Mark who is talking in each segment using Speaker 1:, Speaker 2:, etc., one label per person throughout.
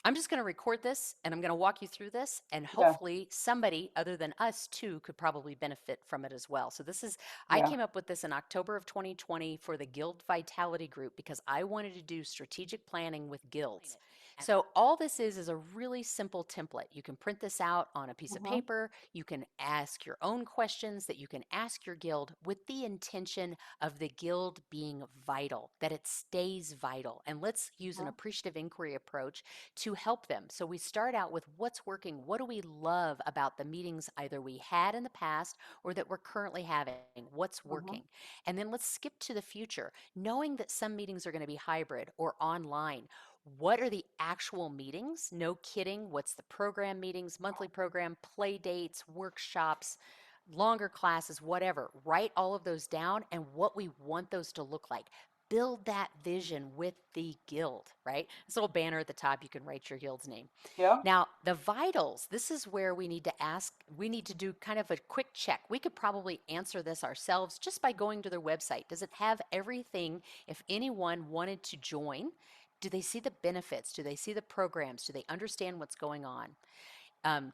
Speaker 1: I'm just going to record this and I'm going to walk you through this, and
Speaker 2: Yeah,
Speaker 1: hopefully somebody other than us too could probably benefit from it as well. So this is, I
Speaker 2: yeah.
Speaker 1: came up with this in October of 2020 for the Guild Vitality Group because I wanted to do strategic planning with guilds. So all this is a really simple template. You can print this out on a piece of
Speaker 2: Hmm.
Speaker 1: paper. You can ask your own questions that you can ask your guild with the intention of the guild being vital, that it stays vital. And let's use an
Speaker 2: Hmm.
Speaker 1: appreciative inquiry approach to help them. So we start out with what's working, what do we love about the meetings either we had in the past or that we're currently having, what's
Speaker 2: Hmm.
Speaker 1: working. And then let's skip to the future, knowing that some meetings are going to be hybrid or online. What are the actual meetings? No kidding. What's the program meetings, monthly program, play dates, workshops, longer classes, whatever. Write all of those down and what we want those to look like. Build that vision with the guild, right? This little banner at the top, you can write your guild's name.
Speaker 2: Yeah.
Speaker 1: Now, the vitals, this is where we need to ask, we need to do kind of a quick check. We could probably answer this ourselves just by going to their website. Does it have everything if anyone wanted to join? Do they see the benefits? Do they see the programs? Do they understand what's going on?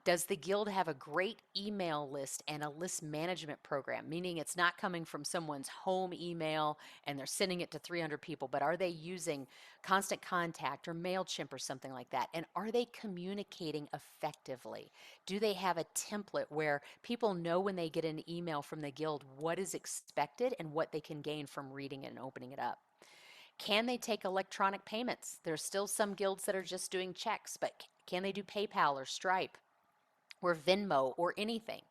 Speaker 1: Does the guild have a great email list and a list management program? Meaning it's not coming from someone's home email and they're sending it to 300 people, but are they using Constant Contact or MailChimp or something like that? And are they communicating effectively? Do they have a template where people know when they get an email from the guild what is expected and what they can gain from reading it and opening it up? Can they take electronic payments? There's still some guilds that are just doing checks, but can they do PayPal or Stripe or Venmo or anything?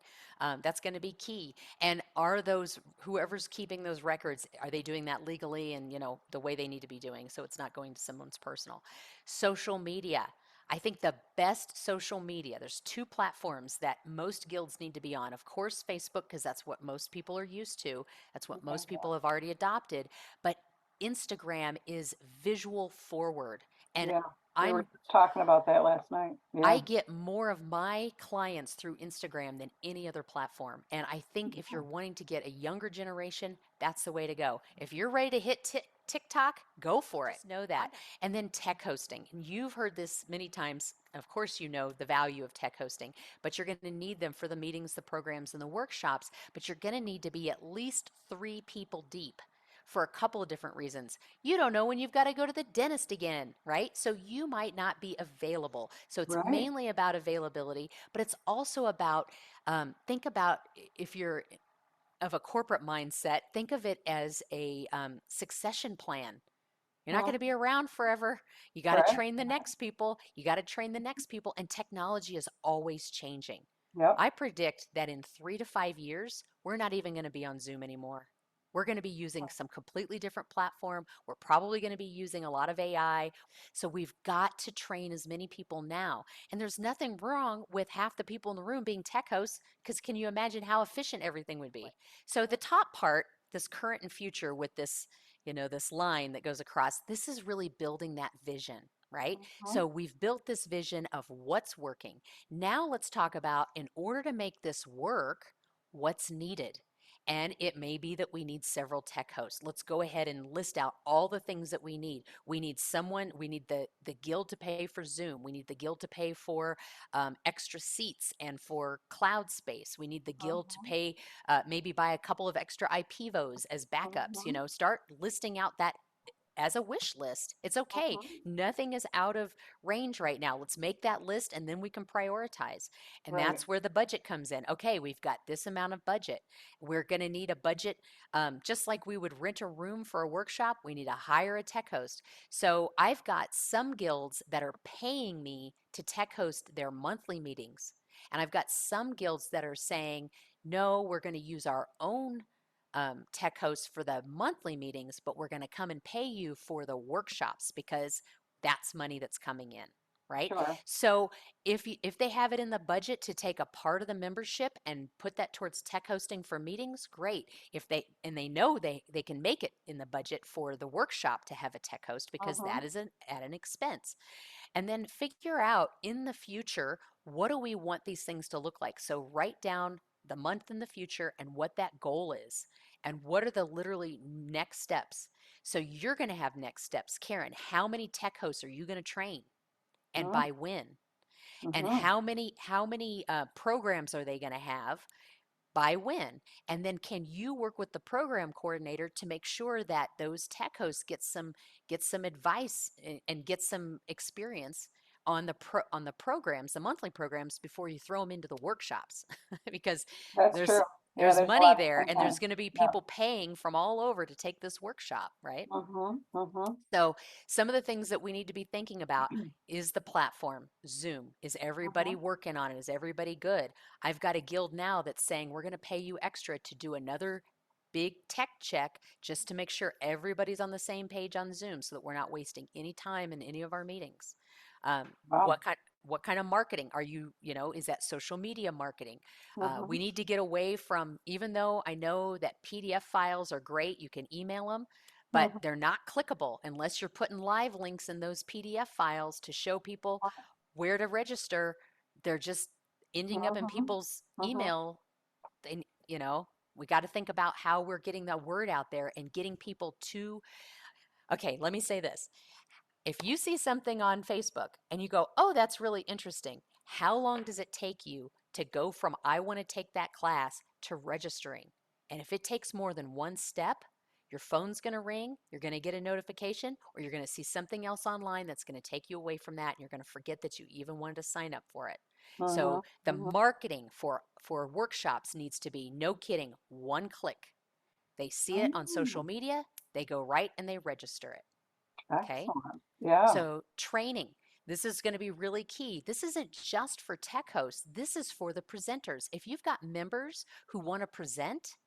Speaker 1: That's going to be key. And are those, whoever's keeping those records, are they doing that legally and the way they need to be doing, so it's not going to someone's personal? Social media. I think the best social media, there's two platforms that most guilds need to be on. Of course, Facebook, because that's what most people are used to. That's what
Speaker 2: Okay.
Speaker 1: most people have already adopted. But Instagram is visual forward. And
Speaker 2: Yeah. We were
Speaker 1: I'm
Speaker 2: just talking about that last night.
Speaker 1: I
Speaker 2: Yeah.
Speaker 1: get more of my clients through Instagram than any other platform. And I think if you're wanting to get a younger generation, that's the way to go. If you're ready to hit TikTok, go for it. Just know that. And then tech hosting. And you've heard this many times. Of course, you know the value of tech hosting, but you're going to need them for the meetings, the programs, and the workshops. But you're going to need to be at least 3 people deep for a couple of different reasons. You don't know when you've got to go to the dentist again, right? So you might not be available. So it's
Speaker 2: Right.
Speaker 1: mainly about availability, but it's also about think about if you're of a corporate mindset, think of it as a succession plan. You're not going
Speaker 2: Hmm.
Speaker 1: to be around forever. You got to
Speaker 2: Right.
Speaker 1: train the next people. You got to train the next people, and technology is always changing.
Speaker 2: Yep.
Speaker 1: I predict that in 3 to 5 years, we're not even going to be on Zoom anymore. We're going to be using some completely different platform. We're probably going to be using a lot of AI. So we've got to train as many people now. And there's nothing wrong with half the people in the room being tech hosts, because can you imagine how efficient everything would be? So the top part, this current and future with this, this line that goes across, this is really building that vision, right?
Speaker 2: Hmm.
Speaker 1: So we've built this vision of what's working. Now let's talk about, in order to make this work, what's needed. And it may be that we need several tech hosts. Let's go ahead and list out all the things that we need. We need someone, we need the guild to pay for Zoom. We need the guild to pay for extra seats and for cloud space. We need the guild to
Speaker 2: Hmm.
Speaker 1: pay, maybe buy a couple of extra IPVOs as backups.
Speaker 2: Hmm.
Speaker 1: Start listing out that as a wish list. It's okay.
Speaker 2: Hmm.
Speaker 1: Nothing is out of range right now. Let's make that list and then we can prioritize. And
Speaker 2: Right.
Speaker 1: that's where the budget comes in. Okay, we've got this amount of budget. We're going to need a budget, just like we would rent a room for a workshop, we need to hire a tech host. So I've got some guilds that are paying me to tech host their monthly meetings. And I've got some guilds that are saying, no, we're going to use our own tech hosts for the monthly meetings, but we're going to come and pay you for the workshops because that's money that's coming in, right?
Speaker 2: Sure.
Speaker 1: So if they have it in the budget to take a part of the membership and put that towards tech hosting for meetings, great. If they know they can make it in the budget for the workshop to have a tech host, because that
Speaker 2: Hmm.
Speaker 1: is at an expense. And then figure out in the future, what do we want these things to look like? So write down the month in the future and what that goal is, and what are the literally next steps. So you're going to have next steps. Karen, how many tech hosts are you going to train? and
Speaker 2: mm,
Speaker 1: by when, and
Speaker 2: mhm.
Speaker 1: how many programs are they going to have by when, and then can you work with the program coordinator to make sure that those tech hosts get some advice and get some experience on the programs, the monthly programs, before you throw them into the workshops because
Speaker 2: That's
Speaker 1: there's
Speaker 2: true. Yeah,
Speaker 1: there's
Speaker 2: there's a
Speaker 1: money
Speaker 2: lot to
Speaker 1: there, and there's
Speaker 2: combine.
Speaker 1: going to be
Speaker 2: Yep.
Speaker 1: people paying from all over to take this workshop, right?
Speaker 2: Mhm, mhm.
Speaker 1: So, some of the things that we need to be thinking about is the platform, Zoom. Is everybody
Speaker 2: Mhm.
Speaker 1: working on it? Is everybody good? I've got a guild now that's saying we're going to pay you extra to do another big tech check just to make sure everybody's on the same page on Zoom so that we're not wasting any time in any of our meetings. Um,
Speaker 2: Wow.
Speaker 1: what kind of marketing are you, is that social media marketing? We
Speaker 2: Mhm,
Speaker 1: need to get away from, even though I know that PDF files are great, you can email them, but
Speaker 2: mhm.
Speaker 1: they're not clickable unless you're putting live links in those PDF files to show people where to register. They're just ending up in
Speaker 2: Mhm,
Speaker 1: people's
Speaker 2: mhm.
Speaker 1: email. They, we got to think about how we're getting the word out there and getting people to. Okay, let me say this. If you see something on Facebook and you go, oh, that's really interesting, how long does it take you to go from I want to take that class to registering? And if it takes more than one step, your phone's going to ring, you're going to get a notification, or you're going to see something else online that's going to take you away from that, and you're going to forget that you even wanted to sign up for it.
Speaker 2: Mhm,
Speaker 1: So the
Speaker 2: mhm.
Speaker 1: marketing for workshops needs to be, no kidding, one click. They see it on social
Speaker 2: Mm,
Speaker 1: media, they go right and they register it. Okay?
Speaker 2: excellent. Yeah.
Speaker 1: So, training. This is going to be really key. This isn't just for tech hosts, this is for the presenters. If you've got members who want to present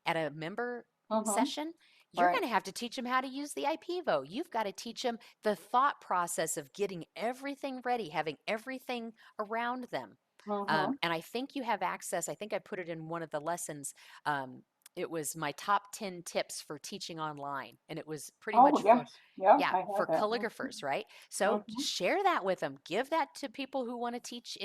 Speaker 1: at a member
Speaker 2: Mhm.
Speaker 1: session, you're
Speaker 2: Right.
Speaker 1: going to have to teach them how to use the IPvo. You've got to teach them the thought process of getting everything ready, having everything around them.
Speaker 2: Mhm.
Speaker 1: And I think you have access. I think I put it in one of the lessons. Um, it was my top 10 tips for teaching online. And it was pretty
Speaker 2: Oh,
Speaker 1: much for,
Speaker 2: yes. Yeah,
Speaker 1: yeah,
Speaker 2: I
Speaker 1: for
Speaker 2: have that.
Speaker 1: calligraphers, right? So
Speaker 2: Mhm,
Speaker 1: share that with them. Give that to people who want to teach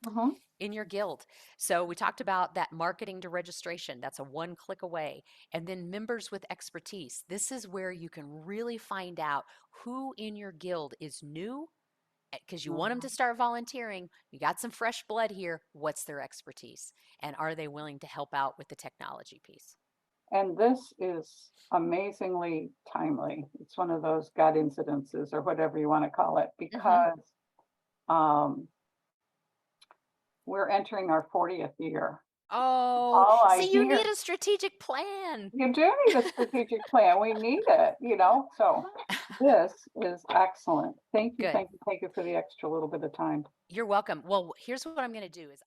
Speaker 2: mhm,
Speaker 1: in your guild. So we talked about that marketing to registration. That's a one click away. And then members with expertise. This is where you can really find out who in your guild is new because you want them to
Speaker 2: mhm.
Speaker 1: start volunteering. You got some fresh blood here. What's their expertise? And are they willing to help out with the technology piece?
Speaker 2: And this is amazingly timely. It's one of those God incidences or whatever you want to call it,
Speaker 1: Mm-hmm.
Speaker 2: because um, we're entering our 40th year.
Speaker 1: Oh,
Speaker 2: All I
Speaker 1: see, you
Speaker 2: hear,
Speaker 1: need a strategic plan.
Speaker 2: you do need a strategic plan. We need it, So this is excellent.
Speaker 1: Good.
Speaker 2: Thank you for the extra little bit of time.
Speaker 1: You're welcome. Well, here's what I'm going to do is